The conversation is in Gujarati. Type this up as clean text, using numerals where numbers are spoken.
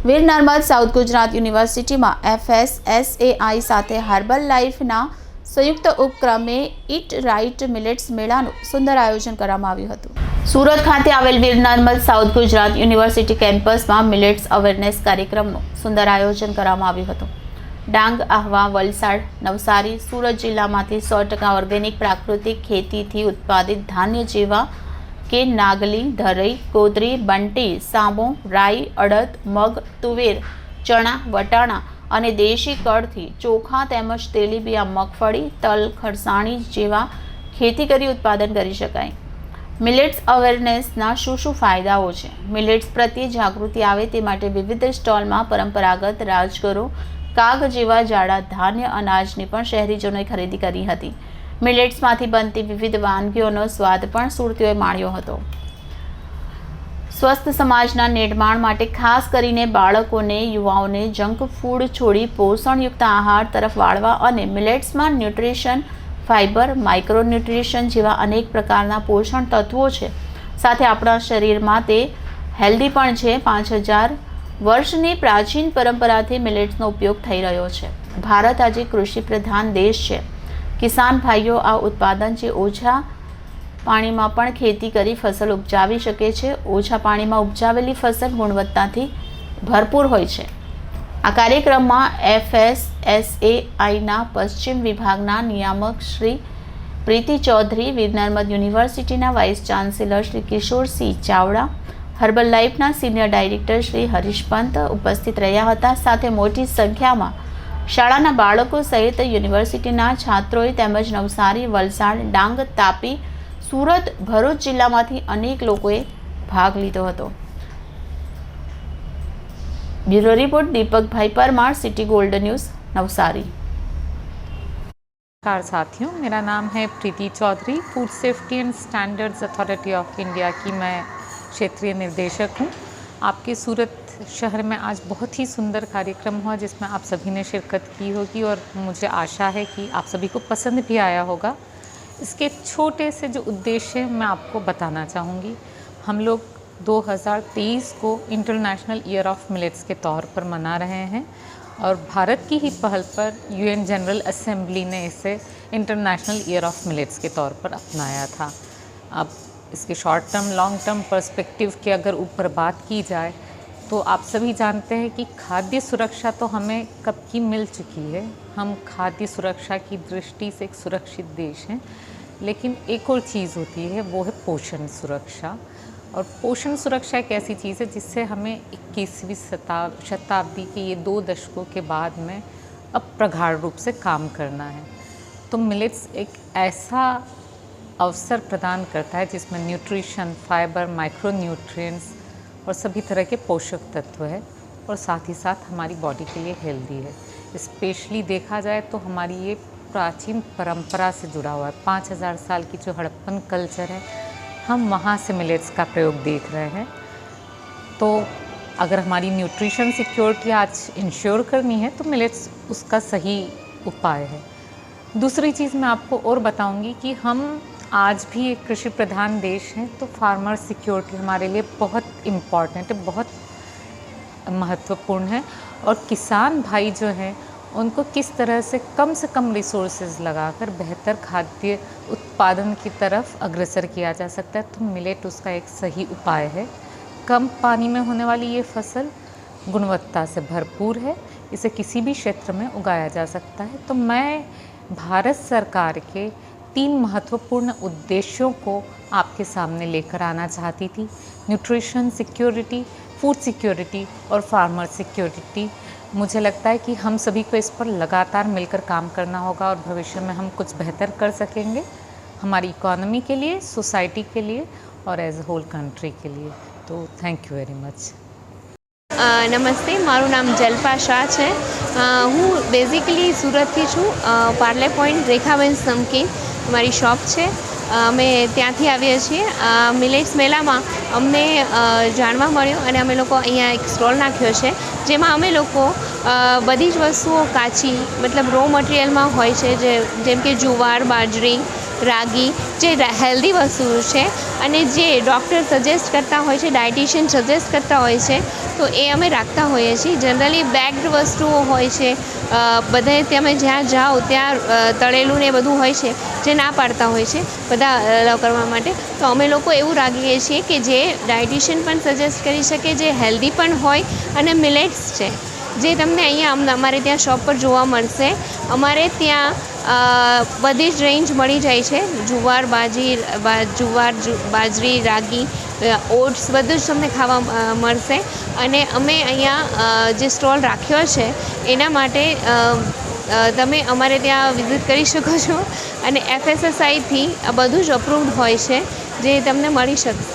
વીર નર્મદ સાઉથ ગુજરાત યુનિવર્સિટીમાં FSSAI સાથે હર્બલ લાઈફના સંયુક્ત ઉપક્રમે ઈટ રાઇટ મિલેટ્સ મેળાનું સુંદર આયોજન કરવામાં આવ્યું હતું. સુરત ખાતે આવેલ વીર નર્મદ સાઉથ ગુજરાત યુનિવર્સિટી કેમ્પસમાં મિલેટ્સ અવેરનેસ કાર્યક્રમનું સુંદર આયોજન કરવામાં આવ્યું હતું. ડાંગ, આહવા, વલસાડ, નવસારી, સુરત જિલ્લામાંથી 100% ઓર્ગેનિક પ્રાકૃતિક ખેતીથી ઉત્પાદિત ધાન્ય જેવા કે નાગલી, ધરઈ, કોદરી, બંટી, સામો, રાઈ, અડદ, મગ, તુવેર, ચણા, વટાણા અને દેશી કળથી ચોખા તેમજ તેલીબિયા મગફળી, તલ, ખરસાણી જેવા ખેતી કરી ઉત્પાદન કરી શકાય. મિલેટ્સ અવેરનેસના શું ફાયદાઓ છે? મિલેટ્સ પ્રત્યે જાગૃતિ આવે તે માટે વિવિધ સ્ટોલમાં પરંપરાગત રાજગરો, કાગ જેવા જાડા ધાન્ય અનાજની પણ શહેરીજનોએ ખરીદી કરી હતી. મિલેટ્સમાંથી બનતી વિવિધ વાનગીઓનો સ્વાદ પણ સુરતીઓએ માણ્યો હતો. સ્વસ્થ સમાજના નિર્માણ માટે ખાસ કરીને બાળકોને, યુવાઓને જંક ફૂડ છોડી પોષણયુક્ત આહાર તરફ વાળવા અને મિલેટ્સમાં ન્યુટ્રિશન, ફાઇબર, માઇક્રોન્યુટ્રિશન જેવા અનેક પ્રકારના પોષણ તત્વો છે. સાથે આપણા શરીરમાં તે હેલ્ધી પણ છે. 5000 વર્ષની પ્રાચીન પરંપરાથી મિલેટ્સનો ઉપયોગ થઈ રહ્યો છે. ભારત આજે કૃષિ પ્રધાન દેશ છે. કિસાન ભાઈઓ આ ઉત્પાદન જે ઓછા પાણીમાં પણ ખેતી કરી ફસલ ઉપજાવી શકે છે. ઓછા પાણીમાં ઉપજાવેલી ફસલ ગુણવત્તાથી ભરપૂર હોય છે. આ કાર્યક્રમમાં FSSAIના પશ્ચિમ વિભાગના નિયામક શ્રી પ્રીતિ ચૌધરી, વીર નર્મદ યુનિવર્સિટીના vice chancellor Shri Kishorsinh Chavda, herbal લાઈફના સિનિયર ડાયરેક્ટર શ્રી હરીશ પંત ઉપસ્થિત રહ્યા હતા. સાથે મોટી સંખ્યામાં શાળાના બાળકો સહિત યુનિવર્સિટીના છાત્રોએ તેમજ નવસારી, વલસાડ, ડાંગ, તાપી, સુરત, ભરૂચ જિલ્લામાંથી અનેક લોકોએ ભાગ લીધો હતો. Bureau report Deepak Parmar, city gold news, Navsari. नमस्कार साथियों, मेरा नाम है Preeti Chaudhary. Food safety and standards authority of India की मैं क्षेत्रीय निर्देशक हूँ। आपके सूरत शहर में आज बहुत ही सुंदर कार्यक्रम हुआ जिसमें आप सभी ने शिरकत की होगी और मुझे आशा है कि आप सभी को पसंद भी आया होगा। इसके छोटे से जो उद्देश्य मैं आपको बताना चाहूँगी। हम लोग 2023 को इंटरनेशनल ईयर ऑफ मिलेट्स के तौर पर मना रहे हैं और भारत की ही पहल पर UN जनरल असेंबली ने इसे इंटरनेशनल ईयर ऑफ मिलेट्स के तौर पर अपनाया था। अब इसके short term, long term perspective के अगर ऊपर बात की जाए तो आप सभी जानते हैं कि खाद्य सुरक्षा तो हमें कब की मिल चुकी है। हम खाद्य सुरक्षा की दृष्टि से एक सुरक्षित देश हैं, लेकिन एक और चीज़ होती है, वो है पोषण सुरक्षा। और पोषण सुरक्षा एक ऐसी चीज़ है जिससे हमें 21वीं शताब्दी के ये 2 दशकों के बाद में अब प्रगाढ़ रूप से काम करना है। तो मिलेट्स एक ऐसा अवसर प्रदान करता है जिसमें न्यूट्रिशन, फाइबर, माइक्रो न्यूट्रिएंट्स और सभी तरह के पोषक तत्व है और साथ ही साथ हमारी बॉडी के लिए हेल्दी है। स्पेशली देखा जाए तो हमारी ये प्राचीन परंपरा से जुड़ा हुआ है। 5000 साल की जो हड़प्पन कल्चर है, हम वहाँ से मिलेट्स का प्रयोग देख रहे हैं। तो अगर हमारी न्यूट्रिशन सिक्योरिटी आज इंश्योर करनी है तो मिलेट्स उसका सही उपाय है। दूसरी चीज़ मैं आपको और बताऊंगी कि हम आज भी एक कृषि प्रधान देश हैं, तो फार्मर सिक्योरिटी हमारे लिए बहुत इम्पॉर्टेंट है, बहुत महत्वपूर्ण है। और किसान भाई जो हैं उनको किस तरह से कम रिसोर्सेज लगाकर बेहतर खाद्य उत्पादन की तरफ अग्रसर किया जा सकता है, तो मिलेट उसका एक सही उपाय है। कम पानी में होने वाली ये फसल गुणवत्ता से भरपूर है, इसे किसी भी क्षेत्र में उगाया जा सकता है। तो मैं भारत सरकार के 3 महत्वपूर्ण उद्देश्यों को आपके सामने लेकर आना चाहती थी। न्यूट्रिशन सिक्योरिटी, फूड सिक्योरिटी और फार्मर सिक्योरिटी। मुझे लगता है कि हम सभी को इस पर लगातार मिलकर काम करना होगा और भविष्य में हम कुछ बेहतर कर सकेंगे हमारी इकोनॉमी के लिए, सोसाइटी के लिए और एज अ होल कंट्री के लिए। तो थैंक यू वेरी मच। નમસ્તે, મારું નામ જલ્પા શાહ છે। હું બેઝિકલી સુરતથી છું। પાર્લે પોઈન્ટ રેખાબેન નમકીન મારી શોપ છે। અમે ત્યાંથી આવીએ છીએ। મિલેટ્સ મેળામાં અમને જાણવા મળ્યું અને અમે લોકો અહીંયા એક સ્ટોલ નાખ્યો છે, જેમાં અમે લોકો બધી જ વસ્તુઓ કાચી મતલબ રો મટીરિયલમાં હોય છે, જેમ કે જુવાર, બાજરી, રાગી, જે હેલ્ધી વસ્તુઓ છે અને જે ડૉક્ટર સજેસ્ટ કરતા હોય છે, ડાયટિશિયન સજેસ્ટ કરતા હોય છે તો એ અમે રાખતા હોઈએ છીએ. જનરલી બેગ્ડ વસ્તુઓ હોય છે, બધે તમે જ્યાં જાઓ ત્યાં તળેલું ને બધું હોય છે જે ના પાડતા હોય છે બધા અલાવ કરવા માટે. તો અમે લોકો એવું રાખીએ છીએ કે જે ડાયટિશિયન પણ સજેસ્ટ કરી શકે, જે હેલ્ધી પણ હોય, અને મિલેટ્સ છે જે તમને અહીંયા અમારે ત્યાં શોપ પર જોવા મળશે. અમારે ત્યાં બધી જ રેન્જ મળી જાય છે. જુવાર, બાજરી, રાગી, ઓટ્સ બધું જ તમને ખાવા મળશે. અને અમે અહીંયા જે સ્ટોલ રાખ્યો છે એના માટે તમે અમારે ત્યાં વિઝિટ કરી શકો છો. અને FSSAIથી આ બધું જ અપ્રૂવ્ડ હોય છે જે તમને મળી શકશે.